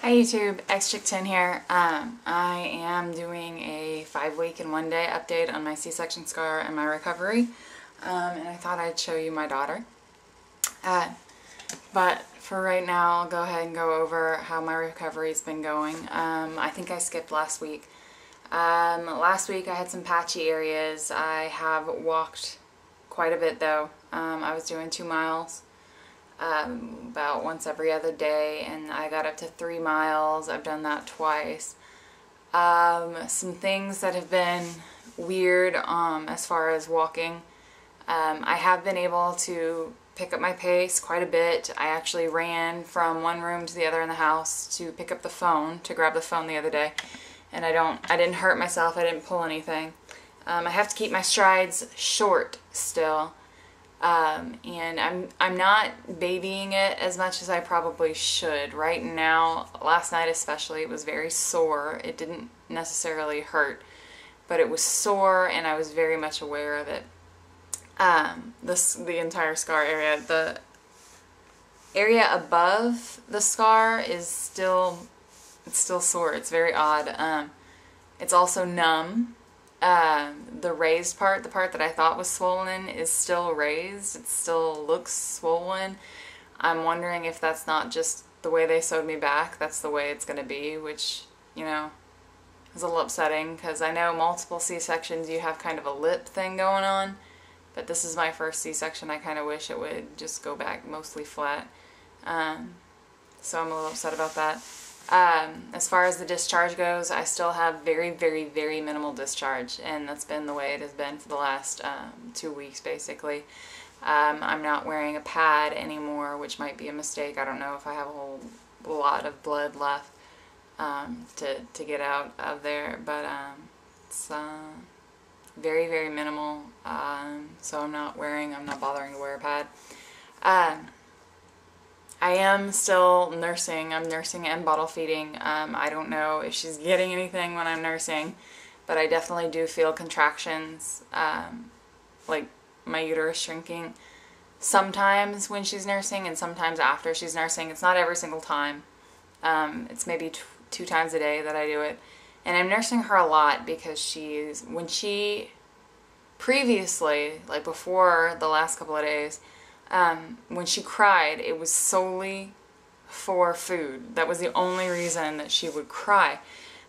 Hi YouTube, X-Chick10 here. I am doing a 5-week and 1-day update on my C-section scar and my recovery. And I thought I'd show you my daughter. But for right now, I'll go ahead and go over how my recovery's been going. I think I skipped last week. Last week I had some patchy areas. I have walked quite a bit though. I was doing 2 miles. About once every other day, and I got up to 3 miles. I've done that twice. Some things that have been weird as far as walking. I have been able to pick up my pace quite a bit. I actually ran from one room to the other in the house to pick up the phone, to grab the phone the other day, and I didn't hurt myself. I didn't pull anything. I have to keep my strides short still. And I'm not babying it as much as I probably should. Right now, last night especially, it was very sore. It didn't necessarily hurt, but it was sore and I was very much aware of it. The entire scar area, the area above the scar is still sore. It's very odd. It's also numb. The raised part, the part that I thought was swollen, is still raised. It still looks swollen. I'm wondering if that's not just the way they sewed me back. That's the way it's going to be, which, you know, is a little upsetting because I know multiple C-sections you have kind of a lip thing going on, but this is my first C-section. I kind of wish it would just go back mostly flat. So I'm a little upset about that. As far as the discharge goes, I still have very, very, very minimal discharge, and that's been the way it has been for the last 2 weeks, basically. I'm not wearing a pad anymore, which might be a mistake. I don't know if I have a whole lot of blood left to get out of there, but it's very, very minimal, so I'm not bothering to wear a pad. I am still nursing. I'm nursing and bottle feeding. I don't know if she's getting anything when I'm nursing, but I definitely do feel contractions, like my uterus shrinking. Sometimes when she's nursing and sometimes after she's nursing. It's not every single time. It's maybe 2 times a day that I do it. And I'm nursing her a lot because when she previously, like before the last couple of days, when she cried, it was solely for food. That was the only reason that she would cry.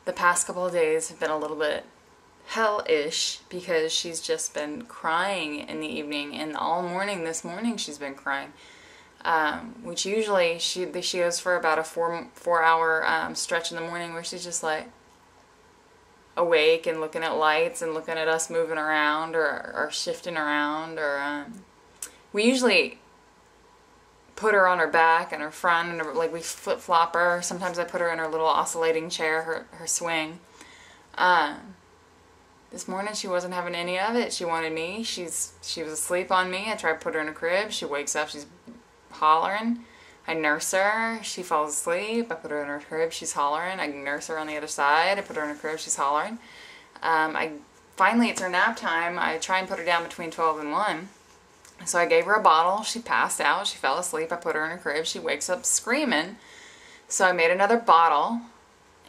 The past couple of days have been a little bit hellish because she's just been crying in the evening, and all morning this morning she's been crying. Which usually she goes for about a 4-hour stretch in the morning where she's just like awake and looking at lights and looking at us moving around or shifting around, or we usually put her on her back and her front, and like we flip-flop her. Sometimes I put her in her little oscillating chair, her swing. This morning she wasn't having any of it. She wanted me. She was asleep on me. I tried to put her in a crib. She wakes up. She's hollering. I nurse her. She falls asleep. I put her in her crib. She's hollering. I nurse her on the other side. I put her in her crib. She's hollering. Finally, it's her nap time. I try and put her down between 12 and 1. So I gave her a bottle. She passed out. She fell asleep. I put her in her crib. She wakes up screaming. So I made another bottle,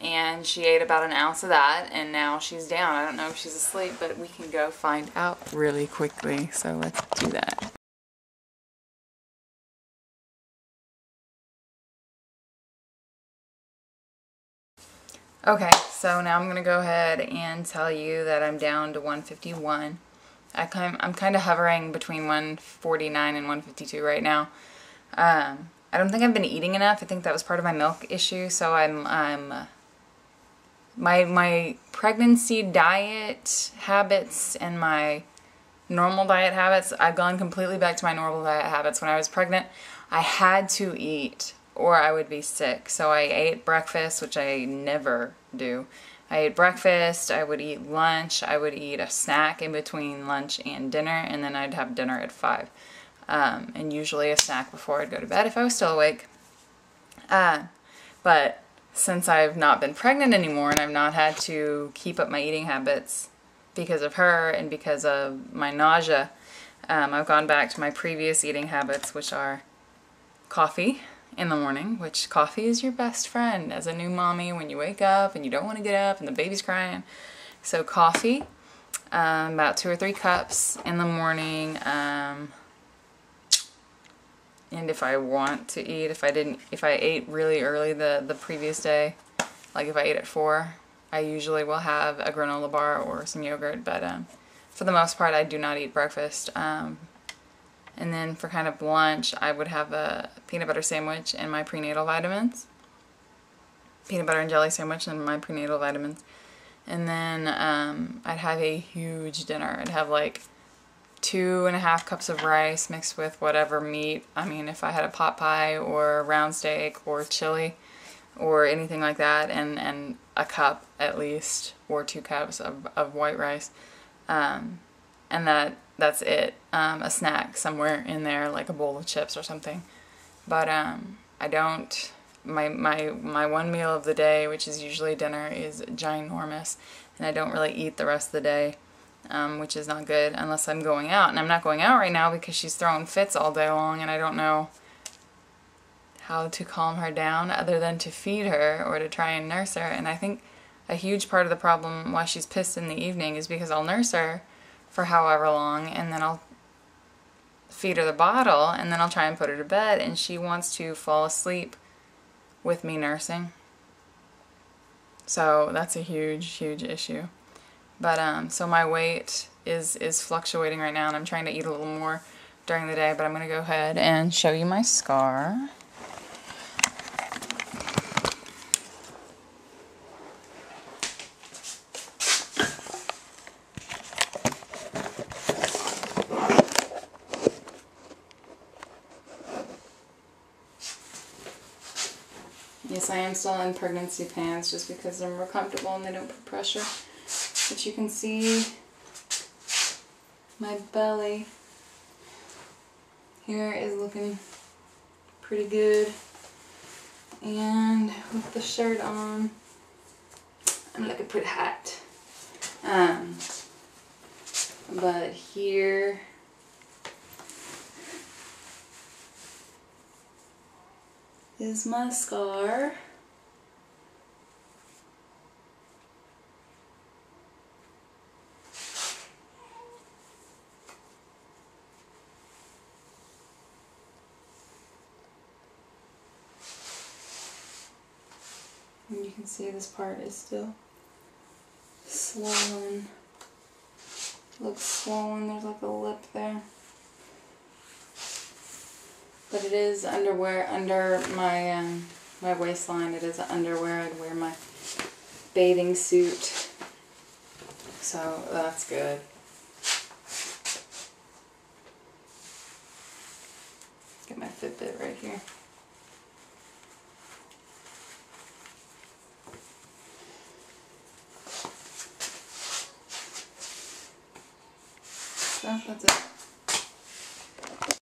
and she ate about an ounce of that, and now she's down. I don't know if she's asleep, but we can go find out really quickly. So let's do that. Okay, so now I'm going to go ahead and tell you that I'm down to 151. I'm kind of hovering between 149 and 152 right now. I don't think I've been eating enough. I think that was part of my milk issue. So my pregnancy diet habits and my normal diet habits, I've gone completely back to my normal diet habits. When I was pregnant, I had to eat or I would be sick. So I ate breakfast, which I never do. I ate breakfast, I would eat lunch, I would eat a snack in between lunch and dinner, and then I'd have dinner at 5. And usually a snack before I'd go to bed if I was still awake. But since I've not been pregnant anymore and I've not had to keep up my eating habits because of her and because of my nausea, I've gone back to my previous eating habits, which are coffee in the morning, which coffee is your best friend as a new mommy when you wake up and you don't want to get up and the baby's crying. So coffee, about 2 or 3 cups in the morning. And if I want to eat, if I ate really early the previous day, like if I ate at 4, I usually will have a granola bar or some yogurt, but for the most part I do not eat breakfast. And then for kind of lunch, I would have a peanut butter sandwich and my prenatal vitamins. Peanut butter and jelly sandwich and my prenatal vitamins. And then I'd have a huge dinner. I'd have like 2.5 cups of rice mixed with whatever meat. I mean, if I had a pot pie or round steak or chili or anything like that, and a cup at least, or 2 cups of white rice. And that's it. A snack somewhere in there, like a bowl of chips or something. But I don't, my one meal of the day, which is usually dinner, is ginormous, and I don't really eat the rest of the day, which is not good unless I'm going out. And I'm not going out right now because she's throwing fits all day long, and I don't know how to calm her down other than to feed her or to try and nurse her. And I think a huge part of the problem why she's pissed in the evening is because I'll nurse her for however long, and then I'll feed her the bottle, and then I'll try and put her to bed, and she wants to fall asleep with me nursing. So that's a huge issue. But so my weight is fluctuating right now, and I'm trying to eat a little more during the day, but I'm going to go ahead and show you my scar. Yes, I am still in pregnancy pants just because they're more comfortable and they don't put pressure. But you can see my belly here is looking pretty good. And with the shirt on, I'm looking pretty hot. But here is my scar. And you can see this part is still swollen. Looks swollen, there's like a lip there. But it is underwear under my my waistline. It is underwear. I'd wear my bathing suit, so that's good. Get my Fitbit right here. So that's it.